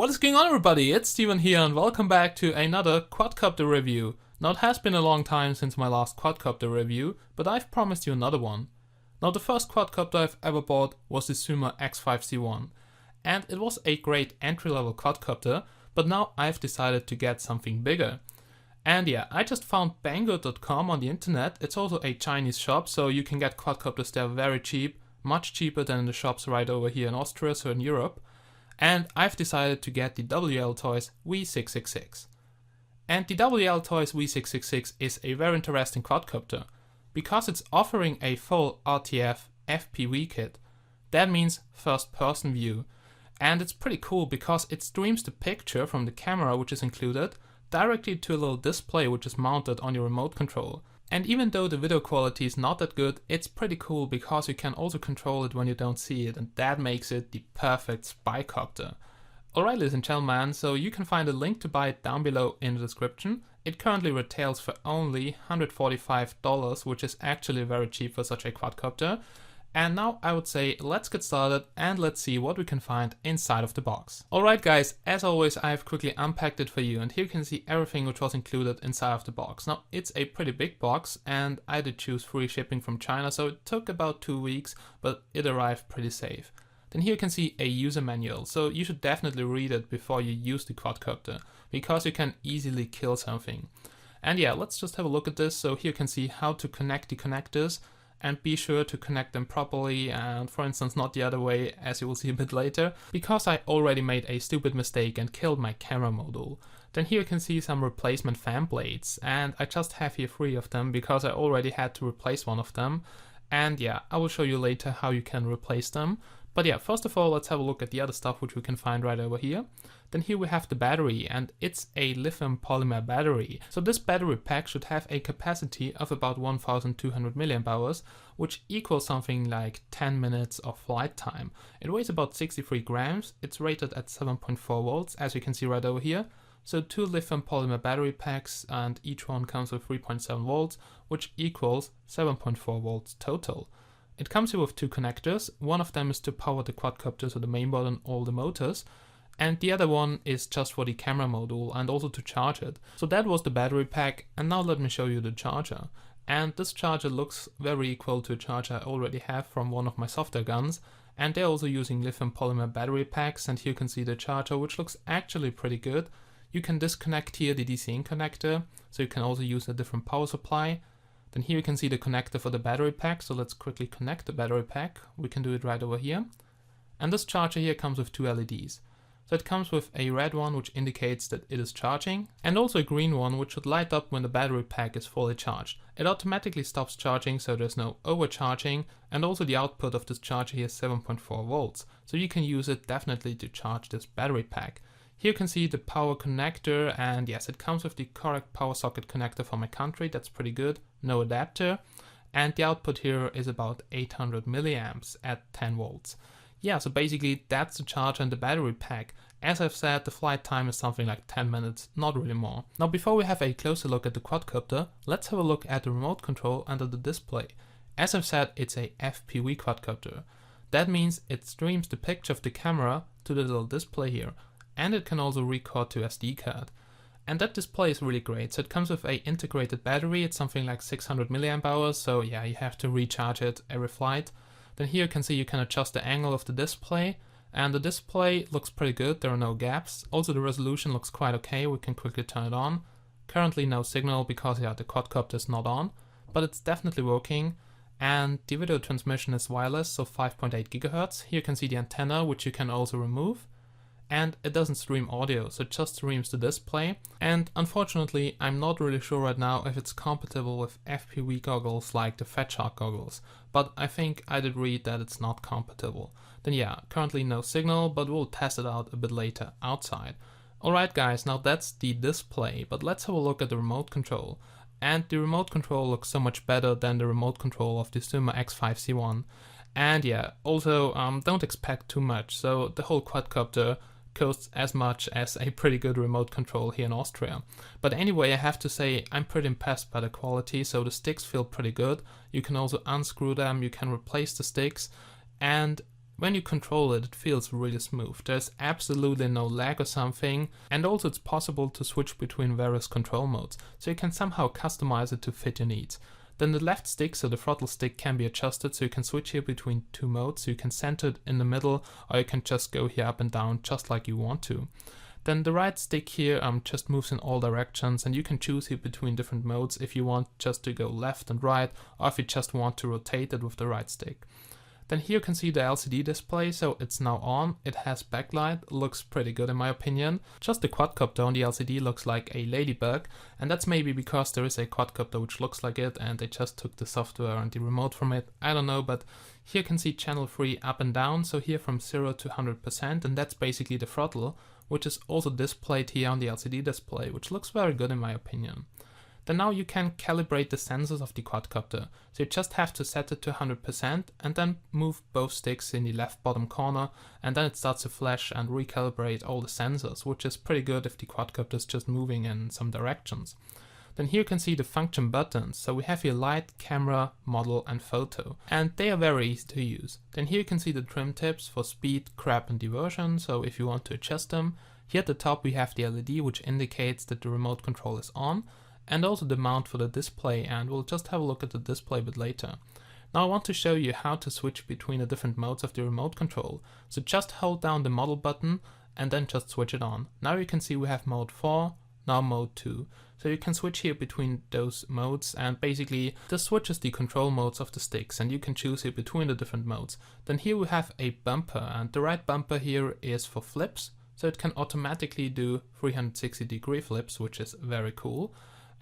What is going on, everybody? It's Steven here and welcome back to another quadcopter review. Now it has been a long time since my last quadcopter review, but I've promised you another one. Now the first quadcopter I've ever bought was the Sumo X5C1, and it was a great entry-level quadcopter, but now I've decided to get something bigger. And yeah, I just found Banggood.com on the internet. It's also a Chinese shop, so you can get quadcopters there very cheap, much cheaper than in the shops right over here in Austria, so in Europe. And I've decided to get the WLtoys V666. And the WLtoys V666 is a very interesting quadcopter because it's offering a full RTF FPV kit. That means first person view. And it's pretty cool because it streams the picture from the camera, which is included, directly to a little display which is mounted on your remote control. And even though the video quality is not that good, it's pretty cool because you can also control it when you don't see it, and that makes it the perfect Spycopter. Alright, ladies and gentlemen, so you can find a link to buy it down below in the description. It currently retails for only $145, which is actually very cheap for such a quadcopter. And now I would say let's get started and let's see what we can find inside of the box. Alright guys, as always I have quickly unpacked it for you, and here you can see everything which was included inside of the box. Now it's a pretty big box and I did choose free shipping from China, so it took about 2 weeks, but it arrived pretty safe. Then here you can see a user manual, so you should definitely read it before you use the quadcopter, because you can easily kill something. And yeah, let's just have a look at this. So here you can see how to connect the connectors, and be sure to connect them properly, and for instance not the other way, as you will see a bit later, because I already made a stupid mistake and killed my camera module. Then here you can see some replacement fan blades, and I just have here 3 of them because I already had to replace one of them. And yeah, I will show you later how you can replace them. But yeah, first of all, let's have a look at the other stuff which we can find right over here. Then here we have the battery, and it's a lithium polymer battery. So this battery pack should have a capacity of about 1200 mAh, which equals something like 10 minutes of flight time. It weighs about 63 grams, it's rated at 7.4 volts, as you can see right over here. So 2 lithium polymer battery packs, and each one comes with 3.7 volts, which equals 7.4 volts total. It comes here with 2 connectors. One of them is to power the quadcopter, so the mainboard and all the motors, and the other one is just for the camera module and also to charge it. So that was the battery pack, and now let me show you the charger. And this charger looks very equal to a charger I already have from one of my software guns, and they're also using lithium polymer battery packs, and here you can see the charger, which looks actually pretty good. You can disconnect here the DC-in connector, so you can also use a different power supply. Then here you can see the connector for the battery pack, so let's quickly connect the battery pack. We can do it right over here. And this charger here comes with 2 LEDs. So it comes with a red one which indicates that it is charging, and also a green one which should light up when the battery pack is fully charged. It automatically stops charging, so there's no overcharging, and also the output of this charger here is 7.4 volts. So you can use it definitely to charge this battery pack. Here you can see the power connector, and yes, it comes with the correct power socket connector for my country. That's pretty good. No adapter. And the output here is about 800 milliamps at 10 volts. Yeah, so basically that's the charger and the battery pack. As I've said, the flight time is something like 10 minutes, not really more. Now before we have a closer look at the quadcopter, let's have a look at the remote control under the display. As I've said, it's a FPV quadcopter. That means it streams the picture of the camera to the little display here. And it can also record to SD card. And that display is really great. So it comes with a integrated battery. It's something like 600 mAh, so yeah, you have to recharge it every flight. Then here you can see you can adjust the angle of the display, and the display looks pretty good. There are no gaps. Also the resolution looks quite okay. We can quickly turn it on. Currently no signal because yeah, the quadcopter is not on, but it's definitely working. And the video transmission is wireless, so 5.8 GHz. Here you can see the antenna, which you can also remove. And it doesn't stream audio, so it just streams the display. And unfortunately, I'm not really sure right now if it's compatible with FPV goggles like the Fat Shark goggles, but I think I did read that it's not compatible. Then yeah, currently no signal, but we'll test it out a bit later outside. Alright guys, now that's the display, but let's have a look at the remote control. And the remote control looks so much better than the remote control of the Sumo X5C1. And yeah, also don't expect too much, so the whole quadcopter costs as much as a pretty good remote control here in Austria. But anyway, I have to say I'm pretty impressed by the quality, so the sticks feel pretty good. You can also unscrew them, you can replace the sticks, and when you control it, it feels really smooth. There's absolutely no lag or something, and also it's possible to switch between various control modes, so you can somehow customize it to fit your needs. Then the left stick, so the throttle stick, can be adjusted, so you can switch here between two modes, so you can center it in the middle, or you can just go here up and down just like you want to. Then the right stick here just moves in all directions, and you can choose here between different modes if you want just to go left and right, or if you just want to rotate it with the right stick. Then here you can see the LCD display, so it's now on. It has backlight, looks pretty good in my opinion. Just the quadcopter on the LCD looks like a ladybug, and that's maybe because there is a quadcopter which looks like it and they just took the software and the remote from it. I don't know, but here you can see channel 3 up and down, so here from 0 to 100%, and that's basically the throttle, which is also displayed here on the LCD display, which looks very good in my opinion. Then now you can calibrate the sensors of the quadcopter. So you just have to set it to 100% and then move both sticks in the left bottom corner, and then it starts to flash and recalibrate all the sensors, which is pretty good if the quadcopter is just moving in some directions. Then here you can see the function buttons. So we have here light, camera, model and photo, and they are very easy to use. Then here you can see the trim tips for speed, crab and diversion, so if you want to adjust them. Here at the top we have the LED, which indicates that the remote control is on, and also the mount for the display, and we'll just have a look at the display a bit later. Now I want to show you how to switch between the different modes of the remote control. So just hold down the model button and then just switch it on. Now you can see we have mode 4, now mode 2. So you can switch here between those modes, and basically this switches the control modes of the sticks, and you can choose here between the different modes. Then here we have a bumper, and the right bumper here is for flips, so it can automatically do 360-degree flips, which is very cool.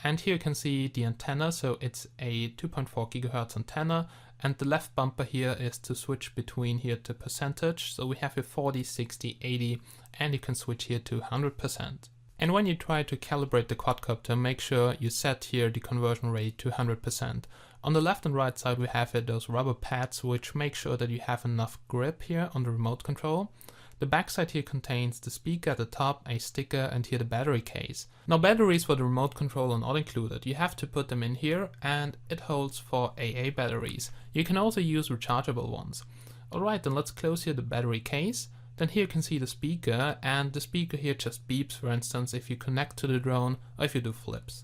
And here you can see the antenna, so it's a 2.4 GHz antenna, and the left bumper here is to switch between here to percentage, so we have a 40, 60, 80, and you can switch here to 100%. And when you try to calibrate the quadcopter, make sure you set here the conversion rate to 100%. On the left and right side we have here those rubber pads which make sure that you have enough grip here on the remote control. The backside here contains the speaker at the top, a sticker, and here the battery case. Now batteries for the remote control are not included. You have to put them in here, and it holds 4 AA batteries. You can also use rechargeable ones. Alright, then let's close here the battery case. Then here you can see the speaker, and the speaker here just beeps, for instance, if you connect to the drone or if you do flips.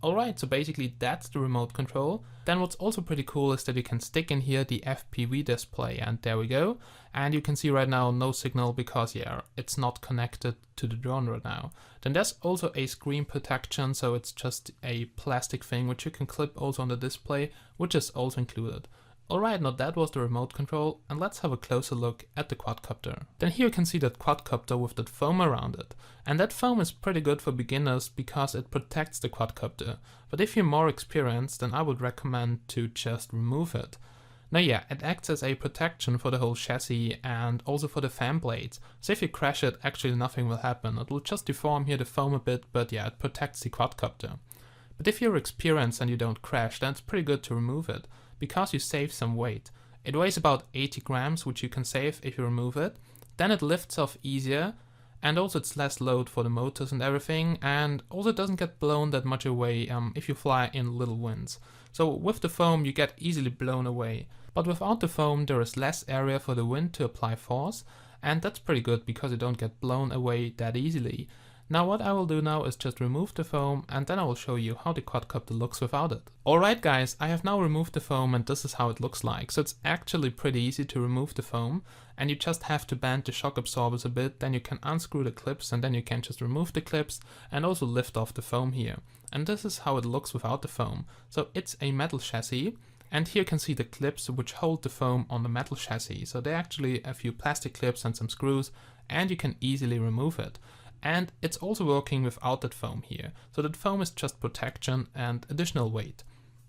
Alright, so basically that's the remote control. Then what's also pretty cool is that you can stick in here the FPV display, and there we go. And you can see right now no signal because it's not connected to the drone right now. Then there's also a screen protection, so it's just a plastic thing which you can clip also on the display, which is also included. Alright, now that was the remote control, and let's have a closer look at the quadcopter. Then here you can see that quadcopter with that foam around it. And that foam is pretty good for beginners because it protects the quadcopter. But if you're more experienced, then I would recommend to just remove it. Now yeah, it acts as a protection for the whole chassis and also for the fan blades. So if you crash it, actually nothing will happen. It will just deform here the foam a bit, but yeah, it protects the quadcopter. But if you're experienced and you don't crash, then it's pretty good to remove it, because you save some weight. It weighs about 80 grams, which you can save if you remove it. Then it lifts off easier, and also it's less load for the motors and everything, and also it doesn't get blown that much away if you fly in little winds. So with the foam you get easily blown away, but without the foam there is less area for the wind to apply force, and that's pretty good because you don't get blown away that easily. Now what I will do now is just remove the foam, and then I will show you how the quadcopter looks without it. Alright guys, I have now removed the foam, and this is how it looks like. So it's actually pretty easy to remove the foam, and you just have to bend the shock absorbers a bit, then you can unscrew the clips, and then you can just remove the clips and also lift off the foam here. And this is how it looks without the foam. So it's a metal chassis, and here you can see the clips which hold the foam on the metal chassis. So they're actually a few plastic clips and some screws, and you can easily remove it. And it's also working without that foam here. So that foam is just protection and additional weight.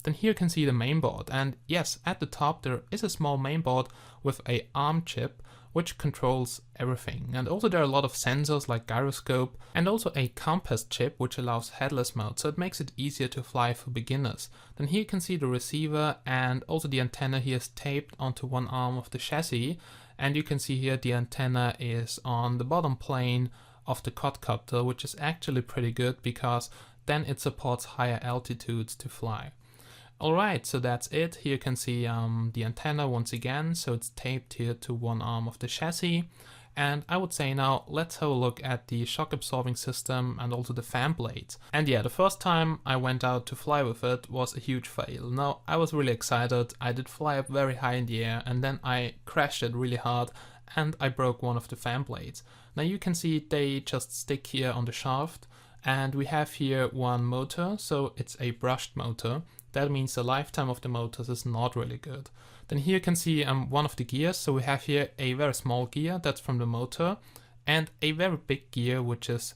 Then here you can see the mainboard, and yes, at the top there is a small mainboard with a ARM chip which controls everything. And also there are a lot of sensors like gyroscope, and also a compass chip which allows headless mode, so it makes it easier to fly for beginners. Then here you can see the receiver, and also the antenna here is taped onto one arm of the chassis, and you can see here the antenna is on the bottom plane of the quadcopter, which is actually pretty good because then it supports higher altitudes to fly. Alright, so that's it. Here you can see the antenna once again, so it's taped here to one arm of the chassis. And I would say now let's have a look at the shock absorbing system and also the fan blades. And yeah, the first time I went out to fly with it was a huge fail. Now I was really excited, I did fly up very high in the air and then I crashed it really hard and I broke one of the fan blades. Now you can see they just stick here on the shaft, and we have here one motor, so it's a brushed motor. That means the lifetime of the motors is not really good. Then here you can see one of the gears, so we have here a very small gear, that's from the motor, and a very big gear which is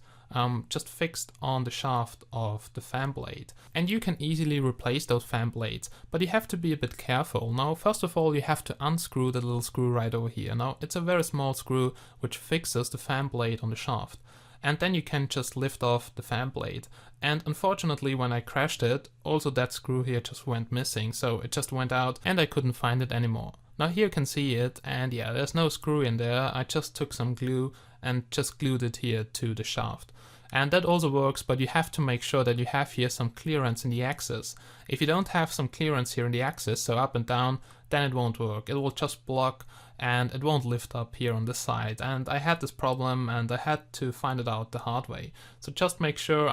just fixed on the shaft of the fan blade. And you can easily replace those fan blades, but you have to be a bit careful. Now first of all you have to unscrew the little screw right over here. Now it's a very small screw which fixes the fan blade on the shaft. And then you can just lift off the fan blade. And unfortunately when I crashed it, also that screw here just went missing, so it just went out and I couldn't find it anymore. Now here you can see it, and yeah, there's no screw in there. I just took some glue and just glued it here to the shaft. And that also works, but you have to make sure that you have here some clearance in the axis. If you don't have some clearance here in the axis, so up and down, then it won't work. It will just block and it won't lift up here on this side. And I had this problem and I had to find it out the hard way. So just make sure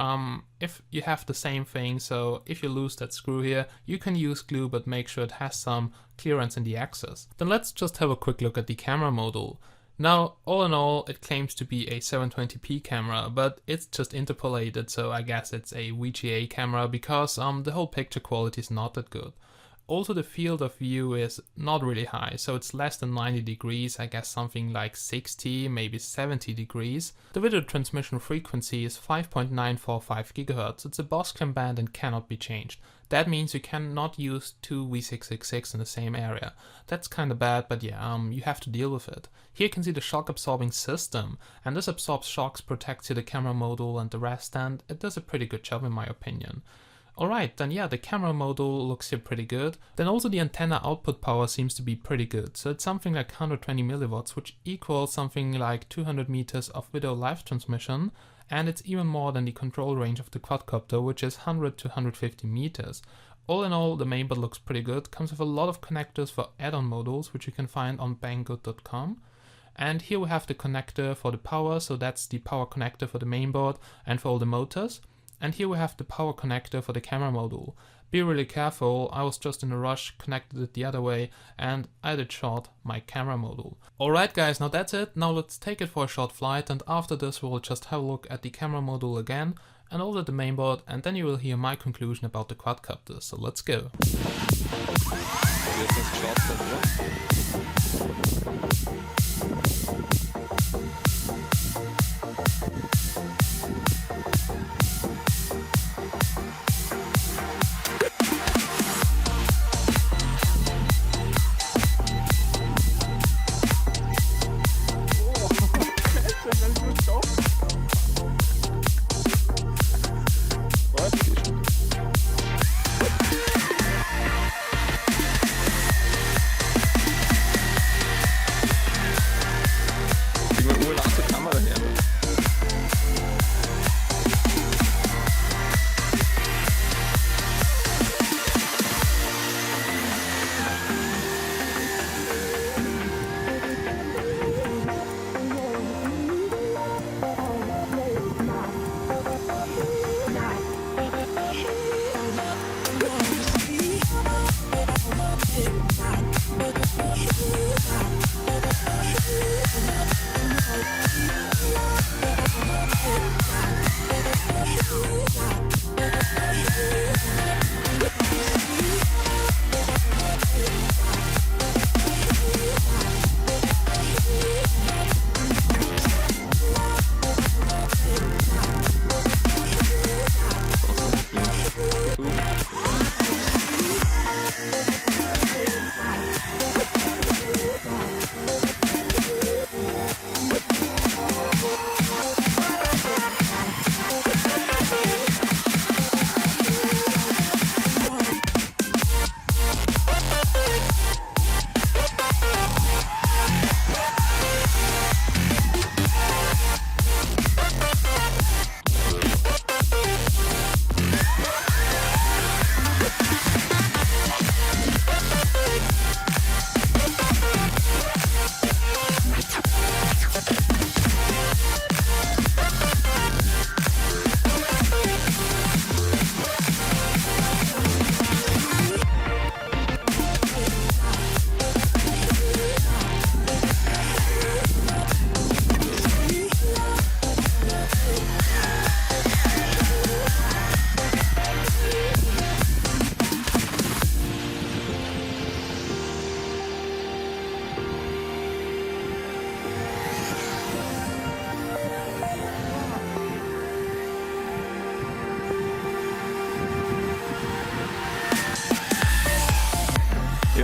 if you have the same thing, so if you lose that screw here, you can use glue, but make sure it has some clearance in the axis. Then let's just have a quick look at the camera module. Now, all in all, it claims to be a 720p camera, but it's just interpolated, so I guess it's a VGA camera because the whole picture quality is not that good. Also, the field of view is not really high, so it's less than 90 degrees, I guess something like 60, maybe 70 degrees. The video transmission frequency is 5.945 GHz. It's a Boscam band and cannot be changed. That means you cannot use two V666 in the same area. That's kind of bad, but yeah, you have to deal with it. Here you can see the shock absorbing system, and this absorbs shocks, protects you the camera module and the rest, and it does a pretty good job in my opinion. Alright, then yeah, the camera module looks here pretty good. Then also the antenna output power seems to be pretty good. So it's something like 120 milliwatts, which equals something like 200 meters of video live transmission. And it's even more than the control range of the quadcopter, which is 100 to 150 meters. All in all, the mainboard looks pretty good. Comes with a lot of connectors for add-on modules, which you can find on banggood.com. And here we have the connector for the power, so that's the power connector for the mainboard and for all the motors. And here we have the power connector for the camera module. Be really careful, I was just in a rush, connected it the other way, and I did short my camera module. Alright guys, now that's it. Now let's take it for a short flight, and after this we'll just have a look at the camera module again, and also the mainboard, and then you will hear my conclusion about the quadcopter. So let's go.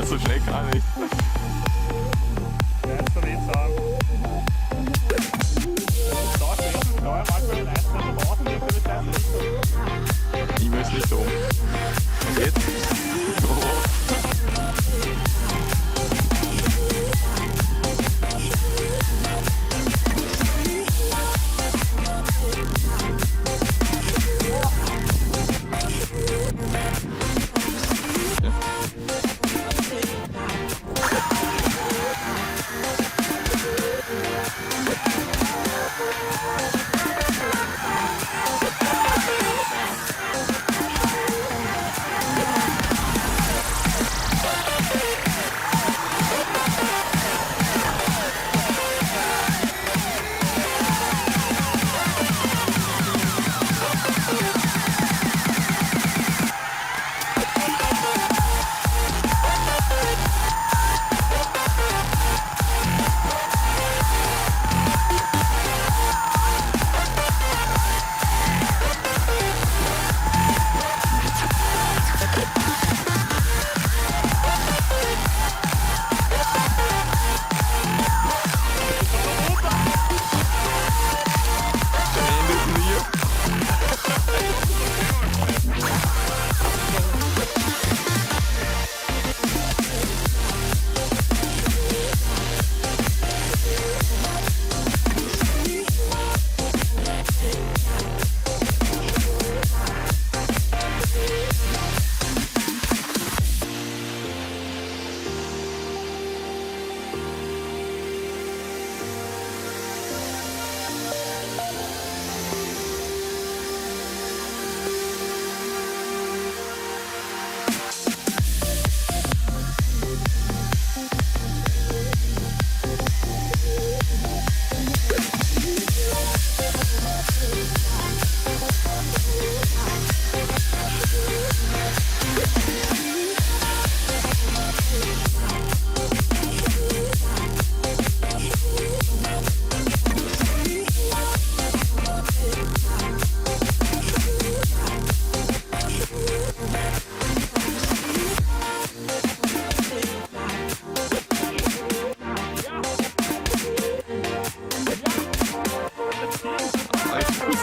Ja, so schnell gar nicht. Kannst du nicht sagen. Da gewesen, da manchmal den Eisbrecher draußen, die für das nicht so. Ich muss nicht um. Und jetzt? Oh.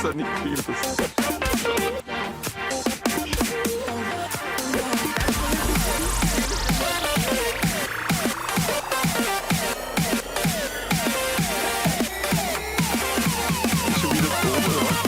ist nicht viel. Schon wieder tot, oder was?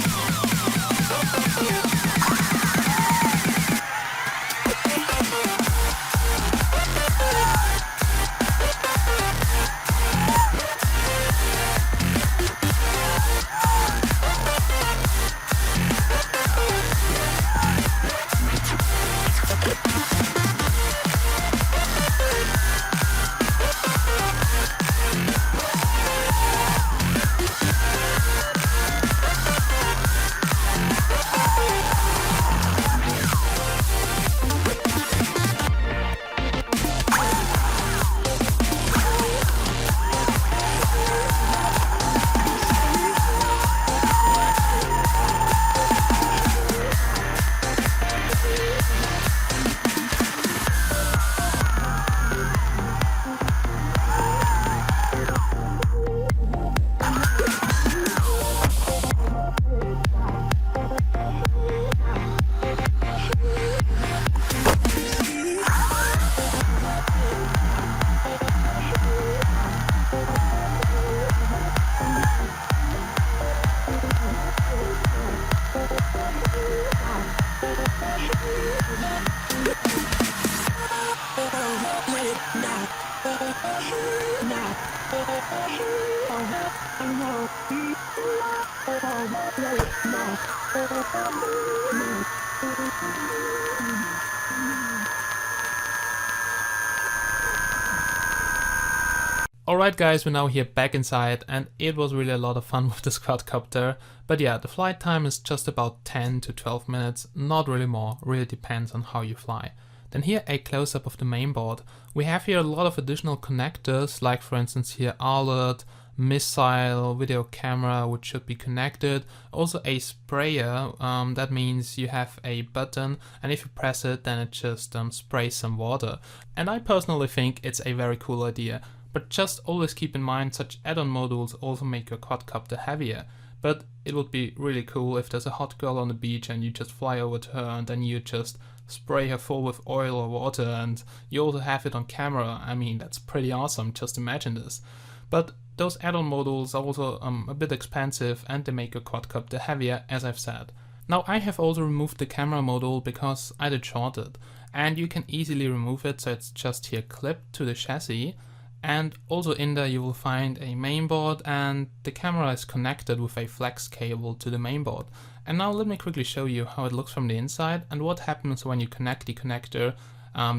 Alright guys, we're now here back inside and it was really a lot of fun with this quadcopter. But yeah, the flight time is just about 10 to 12 minutes, not really more, really depends on how you fly. Then here a close-up of the main board. We have here a lot of additional connectors, like for instance here outlet, missile video camera which should be connected, also a sprayer, that means you have a button and if you press it then it just sprays some water. And I personally think it's a very cool idea, but just always keep in mind such add-on modules also make your quadcopter heavier. But it would be really cool if there's a hot girl on the beach and you just fly over to her and then you just spray her full with oil or water and you also have it on camera. I mean, that's pretty awesome, just imagine this. But those add-on modules are also a bit expensive and they make your quadcopter heavier, as I've said. Now I have also removed the camera module because I did short it, and you can easily remove it, so it's just here clipped to the chassis. And also in there you will find a mainboard, and the camera is connected with a flex cable to the mainboard. And now let me quickly show you how it looks from the inside and what happens when you connect the connector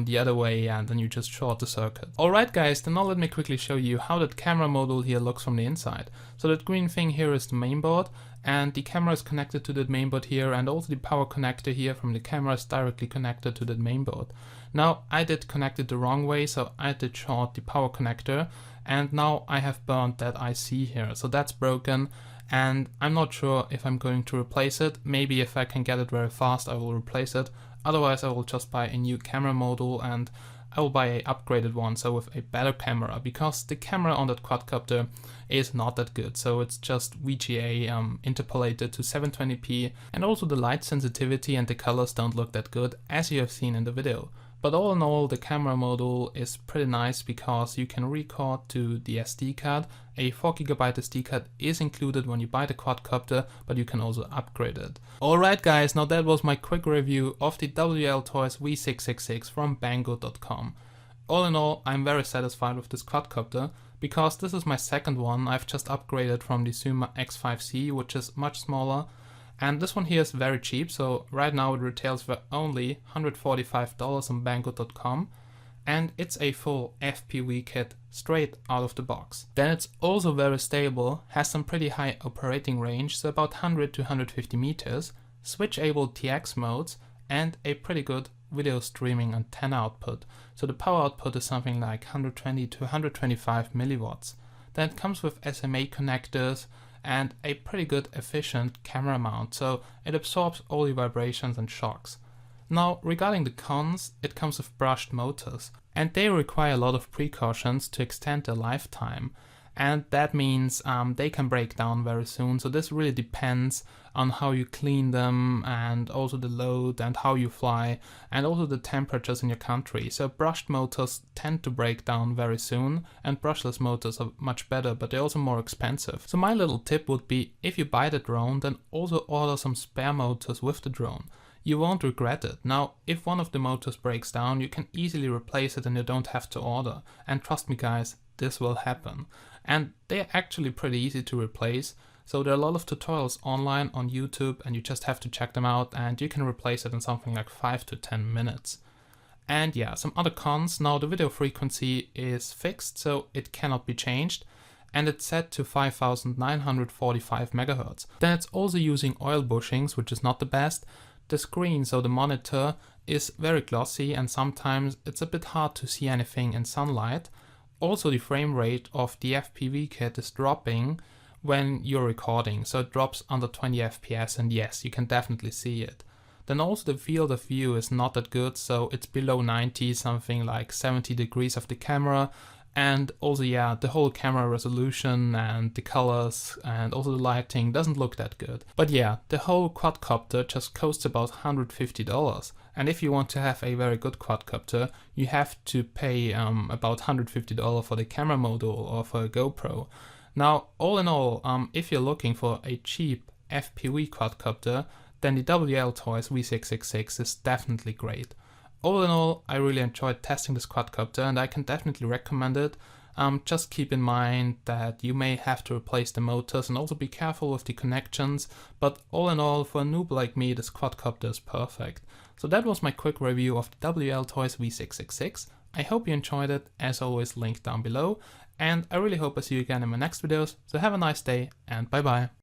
the other way and then you just short the circuit. Alright guys, then now let me quickly show you how that camera module here looks from the inside. So that green thing here is the mainboard, and the camera is connected to that mainboard here, and also the power connector here from the camera is directly connected to that mainboard. Now I did connect it the wrong way, so I did short the power connector, and now I have burned that IC here, so that's broken. And I'm not sure if I'm going to replace it. Maybe if I can get it very fast I will replace it. Otherwise I will just buy a new camera module and I will buy a upgraded one, so with a better camera, because the camera on that quadcopter is not that good. So it's just VGA interpolated to 720p, and also the light sensitivity and the colors don't look that good, as you have seen in the video. But all in all, the camera module is pretty nice because you can record to the SD card. A 4GB SD card is included when you buy the quadcopter, but you can also upgrade it. Alright guys, now that was my quick review of the WLtoys V666 from Banggood.com. All in all, I'm very satisfied with this quadcopter because this is my second one. I've just upgraded from the Suma X5C, which is much smaller. And this one here is very cheap, so right now it retails for only $145 on Banggood.com, and it's a full FPV kit straight out of the box. Then it's also very stable, has some pretty high operating range, so about 100 to 150 meters, switch-able TX modes, and a pretty good video streaming antenna output. So the power output is something like 120 to 125 milliwatts. Then it comes with SMA connectors, and a pretty good efficient camera mount, so it absorbs all the vibrations and shocks. Now regarding the cons, it comes with brushed motors, and they require a lot of precautions to extend their lifetime, and that means they can break down very soon. So this really depends on how you clean them, and also the load and how you fly, and also the temperatures in your country. So brushed motors tend to break down very soon, and brushless motors are much better, but they're also more expensive. So my little tip would be, if you buy the drone, then also order some spare motors with the drone. You won't regret it. Now, if one of the motors breaks down, you can easily replace it and you don't have to order. And trust me guys, this will happen. And they're actually pretty easy to replace. So there are a lot of tutorials online on YouTube, and you just have to check them out, and you can replace it in something like 5 to 10 minutes. And yeah, some other cons. Now the video frequency is fixed, so it cannot be changed, and it's set to 5945 MHz. Then it's also using oil bushings, which is not the best. The screen, so the monitor, is very glossy, and sometimes it's a bit hard to see anything in sunlight. Also the frame rate of the FPV kit is dropping when you're recording, so it drops under 20 FPS, and yes, you can definitely see it. Then also the field of view is not that good, so it's below 90, something like 70 degrees of the camera. And also yeah, the whole camera resolution and the colors and also the lighting doesn't look that good. But yeah, the whole quadcopter just costs about $150. And if you want to have a very good quadcopter, you have to pay about $150 for the camera module or for a GoPro. Now, all in all, if you're looking for a cheap FPV quadcopter, then the WLtoys V666 is definitely great. All in all, I really enjoyed testing this quadcopter, and I can definitely recommend it. Just keep in mind that you may have to replace the motors and also be careful with the connections, but all in all, for a noob like me, this quadcopter is perfect. So that was my quick review of the WLtoys V666. I hope you enjoyed it, as always linked down below, and I really hope I see you again in my next videos. So have a nice day, and bye bye.